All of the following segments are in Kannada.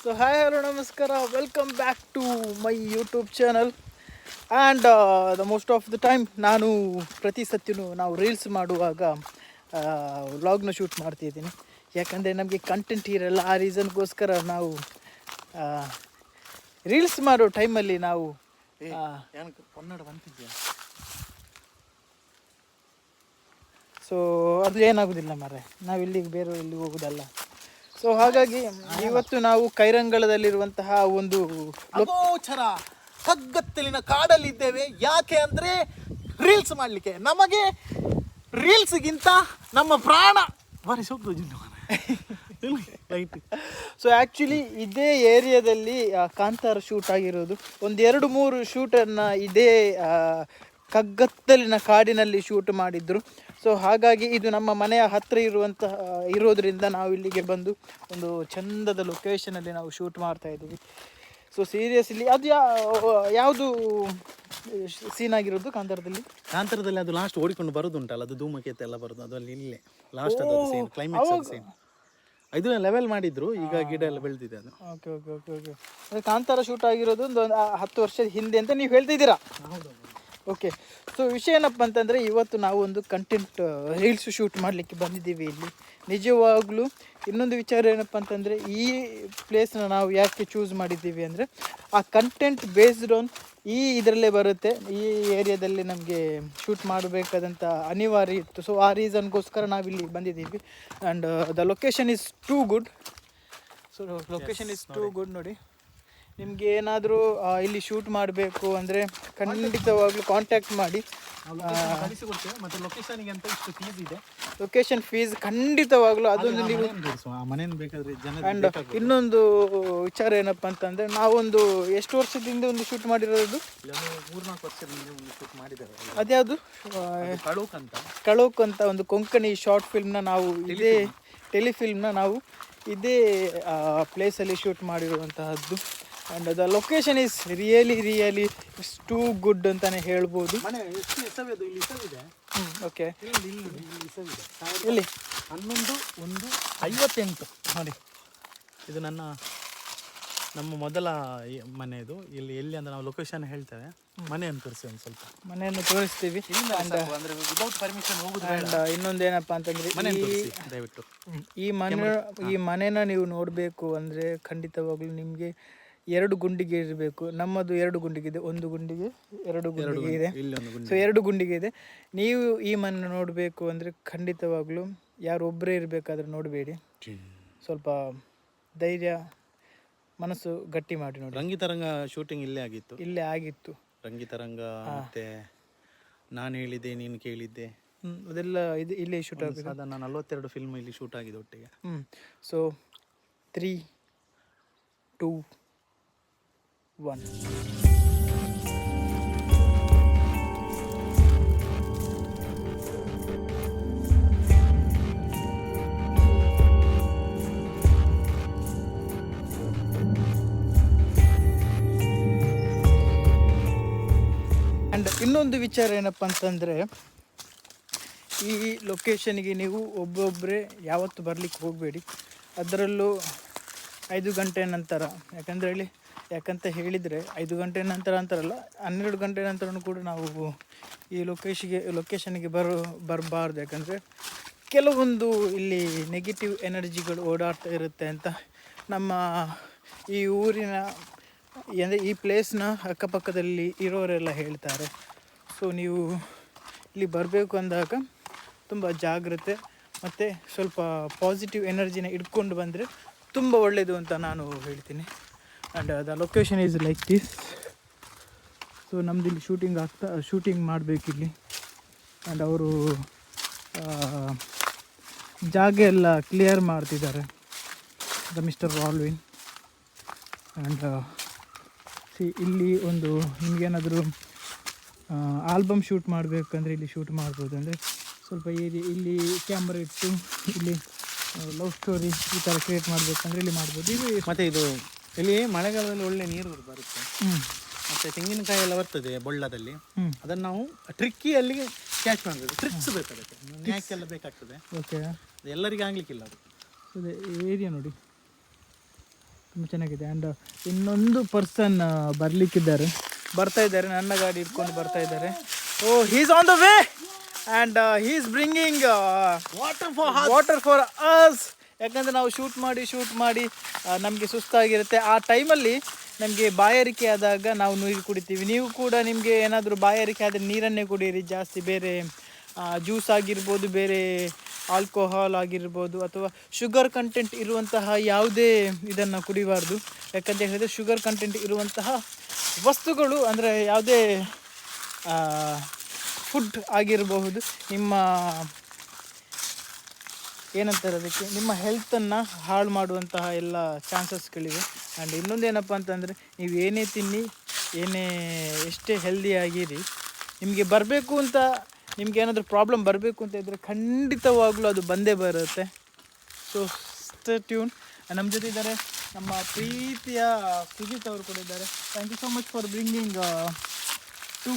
So hi, hello, namaskara. Welcome back to my YouTube channel. And the most of the time ನಾನು ಪ್ರತಿ ಸತಿಯೂ ನಾವು ರೀಲ್ಸ್ ಮಾಡುವಾಗ ವ್ಲಾಗ್ನ ಶೂಟ್ ಮಾಡ್ತಿದ್ದೀನಿ. ಯಾಕಂದರೆ ನಮಗೆ ಕಂಟೆಂಟ್ ಇರಲ್ಲ. ಆ ರೀಸನ್ಗೋಸ್ಕರ ನಾವು ರೀಲ್ಸ್ ಮಾಡೋ ಟೈಮಲ್ಲಿ ನಾವು ಕನ್ನಡ ಬಂತಿದ್ಯಾ. ಸೊ ಅದು ಏನಾಗೋದಿಲ್ಲ ಮಾರ್ರೆ, ನಾವು ಇಲ್ಲಿಗೆ ಬೇರೆ ಎಲ್ಲಿಗೆ ಹೋಗೋದಲ್ಲ. ಸೊ ಹಾಗಾಗಿ ಇವತ್ತು ನಾವು ಕೈರಂಗಳದಲ್ಲಿರುವಂತಹ ಒಂದು ಅಗೋಚರ ಕಗ್ಗತ್ತಲಿನ ಕಾಡಲ್ಲಿದ್ದೇವೆ. ಯಾಕೆ ಅಂದರೆ ರೀಲ್ಸ್ ಮಾಡಲಿಕ್ಕೆ. ನಮಗೆ ರೀಲ್ಸ್ಗಿಂತ ನಮ್ಮ ಪ್ರಾಣ ಸೊ ಆ್ಯಕ್ಚುಲಿ ಇದೇ ಏರಿಯಾದಲ್ಲಿ ಕಾಂತಾರ ಶೂಟ್ ಆಗಿರೋದು. ಒಂದು 2-3 ಶೂಟನ್ನು ಇದೇ ಕಗ್ಗತ್ತಲಿನ ಕಾಡಿನಲ್ಲಿ ಶೂಟ್ ಮಾಡಿದ್ರು. ಸೊ ಹಾಗಾಗಿ ಇದು ನಮ್ಮ ಮನೆಯ ಹತ್ತಿರ ಇರೋದ್ರಿಂದ ನಾವು ಇಲ್ಲಿಗೆ ಬಂದು ಒಂದು ಚಂದದ ಲೊಕೇಶನಲ್ಲಿ ನಾವು ಶೂಟ್ ಮಾಡ್ತಾ ಇದ್ದೀವಿ. ಸೊ ಸೀರಿಯಸ್ಲಿ ಅದು ಯಾವುದು ಸೀನ್ ಆಗಿರೋದು ಕಾಂತಾರದಲ್ಲಿ ಅದು ಲಾಸ್ಟ್ ಓಡಿಕೊಂಡು ಬರೋದುಂಟಲ್ಲ, ಅದು ಧೂಮಕೇತು ಎಲ್ಲ ಬರೋದು, ಅದು ಅಲ್ಲಿ ಇಲ್ಲೇ ಲಾಸ್ಟ್ ಅದು ಸೀನ್, ಕ್ಲೈಮ್ಯಾಕ್ಸ್ ಸೀನ್. ಇದು ಲೆವೆಲ್ ಮಾಡಿದ್ರು, ಈಗ ಗಿಡ ಎಲ್ಲ ಬೆಳೆದಿದೆ ಅದು. ಓಕೆ ಓಕೆ ಓಕೆ ಓಕೆ ಅದು ಕಾಂತಾರ ಶೂಟ್ ಆಗಿರೋದು ಒಂದು 10 ವರ್ಷದ ಹಿಂದೆ ಅಂತ ನೀವು ಹೇಳ್ತಿದ್ದೀರಾ? ಹೌದು. ಓಕೆ. ಸೊ ವಿಷಯ ಏನಪ್ಪ ಅಂತಂದರೆ ಇವತ್ತು ನಾವು ಒಂದು ಕಂಟೆಂಟ್ ರೀಲ್ಸ್ ಶೂಟ್ ಮಾಡಲಿಕ್ಕೆ ಬಂದಿದ್ದೀವಿ ಇಲ್ಲಿ. ನಿಜವಾಗ್ಲೂ ಇನ್ನೊಂದು ವಿಚಾರ ಏನಪ್ಪ ಅಂತಂದರೆ ಈ ಪ್ಲೇಸ್ನ ನಾವು ಯಾಕೆ ಚೂಸ್ ಮಾಡಿದ್ದೀವಿ ಅಂದರೆ ಆ ಕಂಟೆಂಟ್ ಬೇಸ್ಡ್ ಆನ್ ಇದರಲ್ಲೇ ಬರುತ್ತೆ. ಈ ಏರಿಯಾದಲ್ಲಿ ನಮಗೆ ಶೂಟ್ ಮಾಡಬೇಕಾದಂಥ ಅನಿವಾರ್ಯ ಇತ್ತು. ಸೊ ಆ ರೀಸನ್ಗೋಸ್ಕರ ನಾವಿಲ್ಲಿ ಬಂದಿದ್ದೀವಿ. And the location is too good. So location is too good. ನೋಡಿ, ನಿಮಗೆ ಏನಾದರೂ ಇಲ್ಲಿ ಶೂಟ್ ಮಾಡಬೇಕು ಅಂದರೆ ಖಂಡಿತವಾಗ್ಲೂ ಕಾಂಟ್ಯಾಕ್ಟ್ ಮಾಡಿ. ಮತ್ತು ಲೊಕೇಶನ್ಗೆ ಅಂತ ಇಷ್ಟು ಫೀಸ್ ಇದೆ. ಲೊಕೇಶನ್ ಫೀಸ್ ಖಂಡಿತವಾಗ್ಲೂ ಅದೊಂದು ನೀವು ಮನೇನು ಬೇಕಾದರೆ ಜನ. ಆ್ಯಂಡ್ ಇನ್ನೊಂದು ವಿಚಾರ ಏನಪ್ಪ ಅಂತಂದರೆ ನಾವೊಂದು ಎಷ್ಟು ವರ್ಷದಿಂದ ಒಂದು ಶೂಟ್ ಮಾಡಿರೋದು? 3-4 ವರ್ಷದಿಂದ ಒಂದು ಶೂಟ್ ಮಾಡಿದ್ದಾರೆ. ಅದ್ಯಾವುದು? ಕಳೋಕ್ ಅಂತ ಒಂದು ಕೊಂಕಣಿ ಶಾರ್ಟ್ ಫಿಲ್ಮ್ನ ನಾವು ಇದೇ ಟೆಲಿಫಿಲ್ಮ್ನ ನಾವು ಇದೇ ಪ್ಲೇಸಲ್ಲಿ ಶೂಟ್ ಮಾಡಿರುವಂತಹದ್ದು. And the location is really it's too good ಅಂತಲೇ ಹೇಳ್ಬೋದು. ಓಕೆ. ಇಲ್ಲಿ 11-1-58 ನೋಡಿ, ಇದು ನಮ್ಮ ಮೊದಲ ಮನೆ. ಇದು ಎಲ್ಲಿ ಅಂದರೆ ನಾವು ಲೊಕೇಶನ್ ಹೇಳ್ತೇವೆ, ಮನೆಯನ್ನು ತೋರಿಸಿ ಒಂದು ಸ್ವಲ್ಪ. ಮನೆಯನ್ನು ತೋರಿಸ್ತೀವಿ. ಅಂದರೆ ವಿದೌಟ್ ಪರ್ಮಿಷನ್ ಹೋಗುದು. ಆ್ಯಂಡ್ ಇನ್ನೊಂದೇನಪ್ಪ ಅಂತಂದರೆ ದಯವಿಟ್ಟು ಈ ಮನೆನ ನೀವು ನೋಡಬೇಕು ಅಂದರೆ ಖಂಡಿತವಾಗ್ಲೂ ನಿಮಗೆ 2 ಗುಂಡಿಗೆ ಇರಬೇಕು. ನಮ್ಮದು 2 ಗುಂಡಿಗೆ ಇದೆ, ಒಂದು ಗುಂಡಿಗೆ 2 ಗುಂಡಿಗೆ ಇದೆ. ಸೊ 2 ಗುಂಡಿಗೆ ಇದೆ. ನೀವು ಈ ಮನೆ ನೋಡಬೇಕು ಅಂದರೆ ಖಂಡಿತವಾಗ್ಲೂ ಯಾರೊಬ್ಬರೇ ಇರಬೇಕಾದ್ರೆ ನೋಡಬೇಡಿ. ಸ್ವಲ್ಪ ಧೈರ್ಯ, ಮನಸ್ಸು ಗಟ್ಟಿ ಮಾಡಿ ನೋಡಿ. ರಂಗಿತರಂಗ ಶೂಟಿಂಗ್ ಇಲ್ಲೇ ಆಗಿತ್ತು. ರಂಗಿತರಂಗ ಮತ್ತೆ ನಾನು ಹೇಳಿದ್ದೆ ನೀನು ಕೇಳಿದ್ದೆ, ಅದೆಲ್ಲ ಇಲ್ಲೇ ಶೂಟ್ ಆಗಿದೆ. ಸಾಧಾರಣ 42 ಫಿಲ್ಮ್ ಇಲ್ಲಿ ಶೂಟ್ ಆಗಿದೆ ಒಟ್ಟಿಗೆ. ಸೊ 3, 2, 1. ಆ್ಯಂಡ್ ಇನ್ನೊಂದು ವಿಚಾರ ಏನಪ್ಪ ಅಂತಂದರೆ ಈ ಲೊಕೇಶನ್ಗೆ ನೀವು ಒಬ್ಬೊಬ್ಬರೇ ಯಾವತ್ತು ಬರಲಿಕ್ಕೆ ಹೋಗಬೇಡಿ. ಅದರಲ್ಲೂ 5 ಗಂಟೆ ನಂತರ. ಯಾಕಂತ ಹೇಳಿದರೆ 5 ಗಂಟೆ ನಂತರ ಅಂತಾರಲ್ಲ, 12 ಗಂಟೆ ನಂತರನೂ ಕೂಡ ನಾವು ಈ ಲೊಕೇಶನ್ಗೆ ಬರಬಾರ್ದು. ಯಾಕಂದರೆ ಕೆಲವೊಂದು ಇಲ್ಲಿ ನೆಗೆಟಿವ್ ಎನರ್ಜಿಗಳು ಓಡಾಡ್ತಾ ಇರುತ್ತೆ ಅಂತ ನಮ್ಮ ಈ ಊರಿನ ಅಂದರೆ ಈ ಪ್ಲೇಸ್ನ ಅಕ್ಕಪಕ್ಕದಲ್ಲಿ ಇರೋರೆಲ್ಲ ಹೇಳ್ತಾರೆ. ಸೊ ನೀವು ಇಲ್ಲಿ ಬರಬೇಕು ಅಂದಾಗ ತುಂಬ ಜಾಗ್ರತೆ ಮತ್ತು ಸ್ವಲ್ಪ ಪಾಸಿಟಿವ್ ಎನರ್ಜಿನ ಇಟ್ಕೊಂಡು ಬಂದರೆ ತುಂಬ ಒಳ್ಳೆಯದು ಅಂತ ನಾನು ಹೇಳ್ತೀನಿ. And the location is like this. So ನಮ್ಮದು ಇಲ್ಲಿ ಶೂಟಿಂಗ್ ಮಾಡಬೇಕಿಲ್ಲಿ. ಆ್ಯಂಡ್ ಅವರು ಜಾಗ ಎಲ್ಲ ಕ್ಲಿಯರ್ ಮಾಡ್ತಿದ್ದಾರೆ, ದ ಮಿಸ್ಟರ್ ರಾಲ್ವಿನ್. ಆ್ಯಂಡ್ ಇಲ್ಲಿ ಒಂದು ನಿಮಗೇನಾದರೂ ಆಲ್ಬಮ್ ಶೂಟ್ ಮಾಡಬೇಕಂದ್ರೆ ಇಲ್ಲಿ ಶೂಟ್ ಮಾಡ್ಬೋದು. ಅಂದರೆ ಸ್ವಲ್ಪ ಇಲ್ಲಿ ಕ್ಯಾಮ್ರಾ ಇಟ್ಟು ಇಲ್ಲಿ ಲವ್ ಸ್ಟೋರಿ ಈ ಥರ ಕ್ರಿಯೇಟ್ ಮಾಡಬೇಕಂದ್ರೆ ಇಲ್ಲಿ ಮಾಡ್ಬೋದು. ಮತ್ತು ಇಲ್ಲಿ ಮಳೆಗಾಲದಲ್ಲಿ ಒಳ್ಳೆ ನೀರು ಬರುತ್ತೆ. ಮತ್ತು ತೆಂಗಿನಕಾಯಿ ಎಲ್ಲ ಬರ್ತದೆ ಬೊಳ್ಳದಲ್ಲಿ. ಅದನ್ನು ನಾವು ಟ್ರಿಕ್ಕಿಯಲ್ಲಿ ಕ್ಯಾಚ್ ಮಾಡಬೇಕು. ಟ್ರಿಕ್ಸ್ ಬೇಕಾಗುತ್ತೆ, ನ್ಯಾಕೆಲ್ಲ ಬೇಕಾಗ್ತದೆ. ಓಕೆ, ಎಲ್ಲರಿಗೆ ಆಗಲಿಕ್ಕಿಲ್ಲ ಅದು. ಅದೇ ಏರಿಯಾ ನೋಡಿ, ತುಂಬ ಚೆನ್ನಾಗಿದೆ. ಆ್ಯಂಡ್ ಇನ್ನೊಂದು ಪರ್ಸನ್ ಬರ್ತಾ ಇದ್ದಾರೆ, ನನ್ನ ಗಾಡಿ ಇಟ್ಕೊಂಡು ಬರ್ತಾ ಇದ್ದಾರೆ. Oh he's on the way and he's bringing water for us. ಯಾಕಂದರೆ ನಾವು ಶೂಟ್ ಮಾಡಿ ನಮಗೆ ಸುಸ್ತಾಗಿರುತ್ತೆ. ಆ ಟೈಮಲ್ಲಿ ನಮಗೆ ಬಾಯಾರಿಕೆ ಆದಾಗ ನಾವು ನೀರು ಕುಡಿತೀವಿ. ನೀವು ಕೂಡ ನಿಮಗೆ ಏನಾದರೂ ಬಾಯಾರಿಕೆ ಆದರೆ ನೀರನ್ನೇ ಕುಡಿಯಿರಿ ಜಾಸ್ತಿ. ಬೇರೆ ಜ್ಯೂಸ್ ಆಗಿರ್ಬೋದು, ಬೇರೆ ಆಲ್ಕೋಹಾಲ್ ಆಗಿರ್ಬೋದು, ಅಥವಾ ಶುಗರ್ ಕಂಟೆಂಟ್ ಇರುವಂತಹ ಯಾವುದೇ ಇದನ್ನು ಕುಡಿಬಾರ್ದು. ಯಾಕಂತ ಹೇಳಿದರೆ ಶುಗರ್ ಕಂಟೆಂಟ್ ಇರುವಂತಹ ವಸ್ತುಗಳು ಅಂದರೆ ಯಾವುದೇ ಫುಡ್ ಆಗಿರಬಹುದು ನಿಮ್ಮ ಏನಂತಾರೆ ಅದಕ್ಕೆ, ನಿಮ್ಮ ಹೆಲ್ತನ್ನು ಹಾಳು ಮಾಡುವಂತಹ ಎಲ್ಲ ಚಾನ್ಸಸ್ಗಳಿವೆ. ಆ್ಯಂಡ್ ಇನ್ನೊಂದೇನಪ್ಪ ಅಂತಂದರೆ, ನೀವು ಏನೇ ತಿನ್ನಿ, ಎಷ್ಟೇ ಹೆಲ್ದಿಯಾಗಿರಿ, ನಿಮಗೆ ಬರಬೇಕು ಅಂತ, ನಿಮ್ಗೆ ಏನಾದರೂ ಪ್ರಾಬ್ಲಮ್ ಬರಬೇಕು ಅಂತ ಇದ್ದರೆ ಖಂಡಿತವಾಗ್ಲೂ ಅದು ಬಂದೇ ಬರುತ್ತೆ. So stay tune. ನಮ್ಮ ಜೊತೆ ಇದ್ದಾರೆ ನಮ್ಮ ಪ್ರೀತಿಯ ಸುಜಿತ್ ಅವರು ಕೂಡ ಇದ್ದಾರೆ. Thank you so much for bringing 2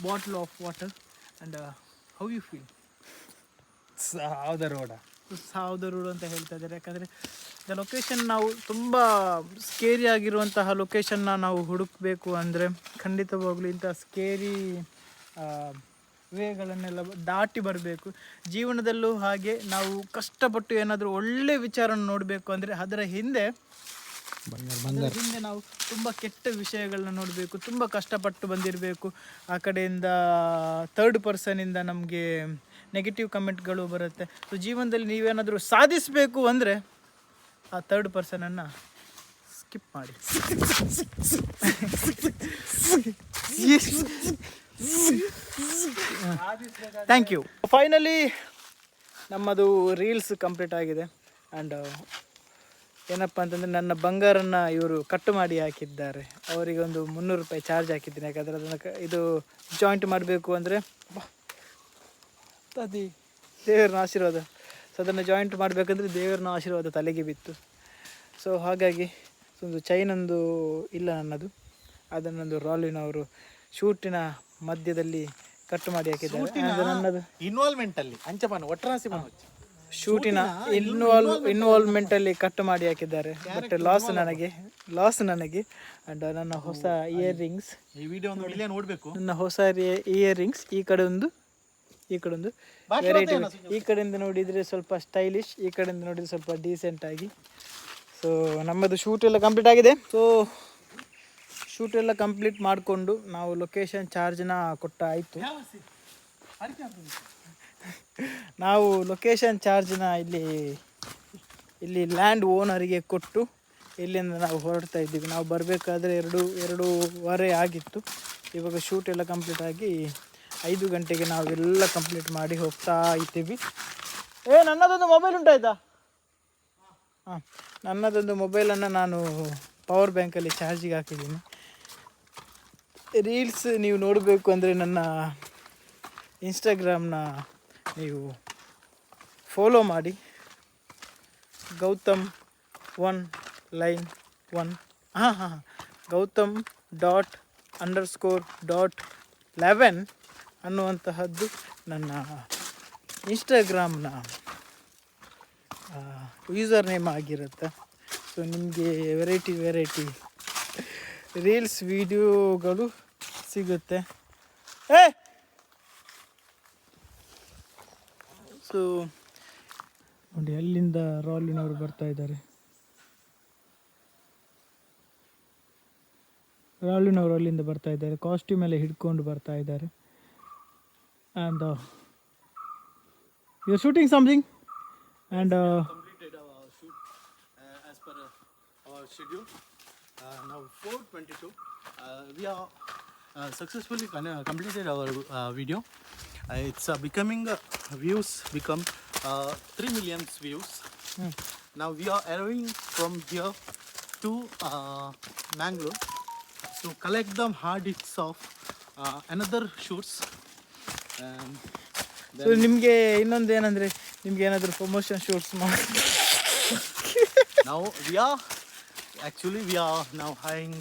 bottle of water. And how you feel? ಸಾವ್ದ ರೋಡ ಅಂತ ಹೇಳ್ತಾ ಇದ್ದಾರೆ. ಯಾಕಂದರೆ ಲೊಕೇಶನ್ ನಾವು ತುಂಬ ಸ್ಕೇರಿ ಆಗಿರುವಂತಹ ಲೊಕೇಶನ್ನ ನಾವು ಹುಡುಕಬೇಕು ಅಂದರೆ ಖಂಡಿತವಾಗ್ಲೂ ಇಂಥ ಸ್ಕೇರಿ ವೇಗಳನ್ನೆಲ್ಲ ದಾಟಿ ಬರಬೇಕು. ಜೀವನದಲ್ಲೂ ಹಾಗೆ ನಾವು ಕಷ್ಟಪಟ್ಟು ಏನಾದರೂ ಒಳ್ಳೆ ವಿಚಾರನ ನೋಡಬೇಕು ಅಂದರೆ ಅದರ ಹಿಂದೆ ನಾವು ತುಂಬ ಕೆಟ್ಟ ವಿಷಯಗಳನ್ನ ನೋಡಬೇಕು, ತುಂಬ ಕಷ್ಟಪಟ್ಟು ಬಂದಿರಬೇಕು. ಆ ಕಡೆಯಿಂದ ಥರ್ಡ್ ಪರ್ಸನಿಂದ ನಮಗೆ ನೆಗೆಟಿವ್ ಕಮೆಂಟ್ಗಳು ಬರುತ್ತೆ. ಸೊ ಜೀವನದಲ್ಲಿ ನೀವೇನಾದರೂ ಸಾಧಿಸಬೇಕು ಅಂದರೆ ಆ ಥರ್ಡ್ ಪರ್ಸನನ್ನು ಸ್ಕಿಪ್ ಮಾಡಿ. Thank you. ಫೈನಲಿ ನಮ್ಮದು ರೀಲ್ಸ್ ಕಂಪ್ಲೀಟ್ ಆಗಿದೆ. ಆ್ಯಂಡ್ ಏನಪ್ಪ ಅಂತಂದರೆ ನನ್ನ ಬಂಗಾರನ್ನ ಇವರು ಕಟ್ಟು ಮಾಡಿ ಹಾಕಿದ್ದಾರೆ. ಅವರಿಗೆ ಒಂದು 300 ರೂಪಾಯಿ ಚಾರ್ಜ್ ಹಾಕಿದ್ದೀನಿ. ಯಾಕಂದರೆ ಅದನ್ನು ಇದು ಜಾಯಿಂಟ್ ಮಾಡಬೇಕು ಅಂದರೆ ಅದು ದೇವರನ ಆಶೀರ್ವಾದ. ಸೊ ಅದನ್ನು ಜಾಯಿಂಟ್ ಮಾಡಬೇಕಂದ್ರೆ ದೇವರನ ಆಶೀರ್ವಾದ ತಲೆಗೆ ಬಿತ್ತು. ಸೊ ಹಾಗಾಗಿ ಒಂದು ಚೈನೊಂದು ಇಲ್ಲ ನನ್ನದು, ಅದನ್ನೊಂದು ರಾಲಿನವರು ಶೂಟಿನ ಮಧ್ಯದಲ್ಲಿ ಕಟ್ಟು ಮಾಡಿ ಹಾಕಿದ್ದಾರೆ. ನನ್ನದು ಇನ್ವಾಲ್ವ್ಮೆಂಟಲ್ಲಿ ಅಂಚಪಾನ ಒಟ್ರಾಸಿ ಶೂಟಿನ ಇನ್ವಾಲ್ವ್ಮೆಂಟಲ್ಲಿ ಕಟ್ಟು ಮಾಡಿ ಹಾಕಿದ್ದಾರೆ. ಬಟ್ ಲಾಸ್ ನನಗೆ. ಆ್ಯಂಡ್ ನನ್ನ ಹೊಸ ಇಯರಿಂಗ್ಸ್, ಈ ವಿಡಿಯೋ ನೋಡಬೇಕು. ನನ್ನ ಹೊಸ ಇಯರಿಂಗ್ಸ್ ಈ ಕಡೆ ಒಂದು ವೆರೈಟಿ. ಈ ಕಡೆಯಿಂದ ನೋಡಿದರೆ ಸ್ವಲ್ಪ ಸ್ಟೈಲಿಶ್, ಈ ಕಡೆಯಿಂದ ನೋಡಿದರೆ ಸ್ವಲ್ಪ ಡೀಸೆಂಟ್ ಆಗಿ. ಸೊ ನಮ್ಮದು ಶೂಟ್ ಎಲ್ಲ ಕಂಪ್ಲೀಟ್ ಆಗಿದೆ. ಸೊ ಶೂಟ್ ಎಲ್ಲ ಕಂಪ್ಲೀಟ್ ಮಾಡಿಕೊಂಡು ನಾವು ಲೊಕೇಶನ್ ಚಾರ್ಜ್ನ ಕೊಟ್ಟಾಯಿತು. ನಾವು ಲೊಕೇಶನ್ ಚಾರ್ಜ್ನ ಇಲ್ಲಿ ಲ್ಯಾಂಡ್ ಓನರಿಗೆ ಕೊಟ್ಟು ಇಲ್ಲಿಂದ ನಾವು ಹೊರಡ್ತಾ ಇದ್ದೀವಿ. ನಾವು ಬರಬೇಕಾದ್ರೆ 2:30 ಆಗಿತ್ತು. ಇವಾಗ ಶೂಟ್ ಎಲ್ಲ ಕಂಪ್ಲೀಟ್ ಆಗಿ 5 ಗಂಟೆಗೆ ನಾವೆಲ್ಲ ಕಂಪ್ಲೀಟ್ ಮಾಡಿ ಹೋಗ್ತಾ ಇದ್ದೀವಿ. ನನ್ನದೊಂದು ಮೊಬೈಲ್ ಉಂಟಾಯ್ತಾ? ಹಾಂ, ನನ್ನದೊಂದು ಮೊಬೈಲನ್ನು ನಾನು ಪವರ್ ಬ್ಯಾಂಕಲ್ಲಿ ಚಾರ್ಜಿಗೆ ಹಾಕಿದ್ದೀನಿ. ರೀಲ್ಸ್ ನೀವು ನೋಡಬೇಕು ಅಂದರೆ ನನ್ನ ಇನ್ಸ್ಟಾಗ್ರಾಮ್ನ ನೀವು ಫಾಲೋ ಮಾಡಿ. Gautam1line1 Gautam._.11 ಅನ್ನುವಂತಹದ್ದು ನನ್ನ ಇನ್ಸ್ಟಾಗ್ರಾಮ್ನ ಯೂಸರ್ ನೇಮ್ ಆಗಿರುತ್ತೆ. ಸೊ ನಿಮಗೆ ವೆರೈಟಿ ರೀಲ್ಸ್ ವಿಡಿಯೋಗಳು ಸಿಗುತ್ತೆ. ಸೊ ನೋಡಿ, ಅಲ್ಲಿಂದ ರಾಲಿನವರು ಬರ್ತಾ ಇದ್ದಾರೆ. ಅಲ್ಲಿಂದ ಬರ್ತಾ ಇದ್ದಾರೆ. ಕಾಸ್ಟ್ಯೂಮ್ ಎಲ್ಲ ಹಿಡ್ಕೊಂಡು ಬರ್ತಾ ಇದ್ದಾರೆ. And you are shooting something and completed our shoot as per our schedule. Now 4:22 we are successfully completed our video. It's becoming views become 3 million views. Now we are arriving from here to Mangalore to collect the hard hits of another shoots. So ನಿಮಗೆ ಇನ್ನೊಂದು ಏನಂದರೆ, ನಿಮ್ಗೆ ಏನಾದರೂ ಪ್ರಮೋಷನ್ ಶೂಟ್ಸ್ ಮಾಡಿ Now we are now hiring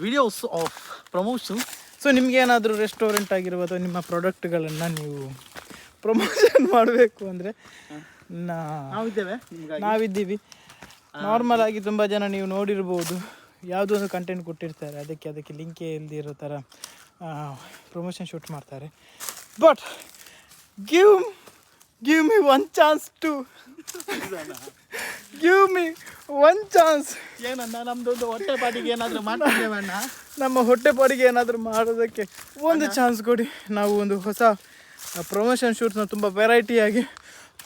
videos of promotions. So ನಿಮಗೇನಾದರೂ ರೆಸ್ಟೋರೆಂಟ್ ಆಗಿರ್ಬೋದು ನಿಮ್ಮ ಪ್ರಾಡಕ್ಟ್ಗಳನ್ನು ನೀವು ಪ್ರಮೋಷನ್ ಮಾಡಬೇಕು ಅಂದರೆ ನಾವಿದ್ದೇವೆ ನಿಮ್ಗಾಗಿ. ನಾವಿದ್ದೀವಿ. ನಾರ್ಮಲ್ ಆಗಿ ತುಂಬ ಜನ ನೀವು ನೋಡಿರ್ಬೋದು, ಯಾವುದೋ ಒಂದು ಕಂಟೆಂಟ್ ಕೊಟ್ಟಿರ್ತಾರೆ, ಅದಕ್ಕೆ ಲಿಂಕೇ ಇಲ್ದಿರೋ ಥರ ಪ್ರಮೋಷನ್ ಶೂಟ್ ಮಾಡ್ತಾರೆ. But give me one chance to give me one chance. ಏನಣ್ಣ ನಮ್ದೊಂದು ಹೊಟ್ಟೆ ಪಾಟಿಗೆ ಏನಾದರೂ ಮಾಡ್ತಿದ್ದೇವೆ ಅಣ್ಣ. ನಮ್ಮ ಹೊಟ್ಟೆಪಾಡಿಗೆ ಏನಾದರೂ ಮಾಡೋದಕ್ಕೆ ಒಂದು ಚಾನ್ಸ್ ಕೊಡಿ. ನಾವು ಒಂದು ಹೊಸ ಪ್ರಮೋಷನ್ ಶೂಟ್ನ ತುಂಬ ವೆರೈಟಿಯಾಗಿ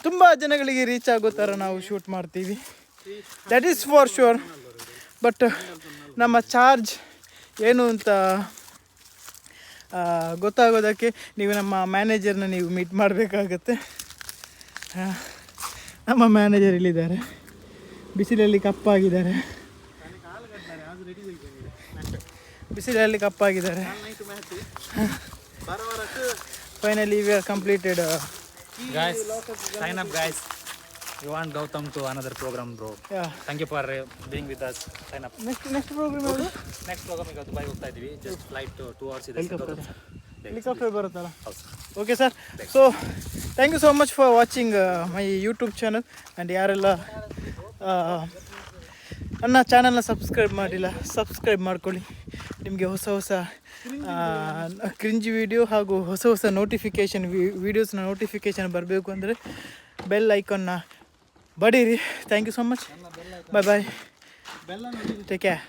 ತುಂಬ ಜನಗಳಿಗೆ ರೀಚ್ ಆಗೋ ಥರ ನಾವು ಶೂಟ್ ಮಾಡ್ತೀವಿ. That is for sure. But ನಮ್ಮ ಚಾರ್ಜ್ ಏನು ಅಂತ ಗೊತ್ತಾಗೋದಕ್ಕೆ ನೀವು ನಮ್ಮ ಮ್ಯಾನೇಜರ್ನ ನೀವು ಮೀಟ್ ಮಾಡಬೇಕಾಗತ್ತೆ. ನಮ್ಮ ಮ್ಯಾನೇಜರ್ ಇಲ್ಲಿದ್ದಾರೆ, ಬಿಸಿಲಲ್ಲಿ ಕಪ್ಪಾಗಿದ್ದಾರೆ, ಬಿಸಿಲಲ್ಲಿ ಕಪ್ಪಾಗಿದ್ದಾರೆ. Finally we are completed. Guys, sign up guys. You want Gautam to another program, bro. Yeah. Thank you for being with us. Sign up. Next program ಯಾವುದು? Next program ಈಗ ದುಬೈ ಹೋಗ್ತಾ ಇದೀವಿ. Just flight 2 hours ಇದೆ. ಹೆಲಿಕಾಪ್ಟರ್ ಬರುತ್ತಲ್ಲ. Okay sir. So thank you so much for watching my YouTube channel. And ಯಾರೆಲ್ಲ ನನ್ನ ಚಾನಲ್ನ ಸಬ್ಸ್ಕ್ರೈಬ್ ಮಾಡಿಲ್ಲ, ಸಬ್ಸ್ಕ್ರೈಬ್ ಮಾಡ್ಕೊಳ್ಳಿ. ನಿಮಗೆ ಹೊಸ ಹೊಸ ಕ್ರಿಂಜಿ ವಿಡಿಯೋ ಹಾಗೂ ಹೊಸ ಹೊಸ ನೋಟಿಫಿಕೇಷನ್ ವೀಡಿಯೋಸ್ನ ನೋಟಿಫಿಕೇಷನ್ ಬರಬೇಕು ಅಂದರೆ ಬೆಲ್ ಐಕಾನ್ನ ಬಡೀರಿ. Thank you so much. Bye bye. Take care.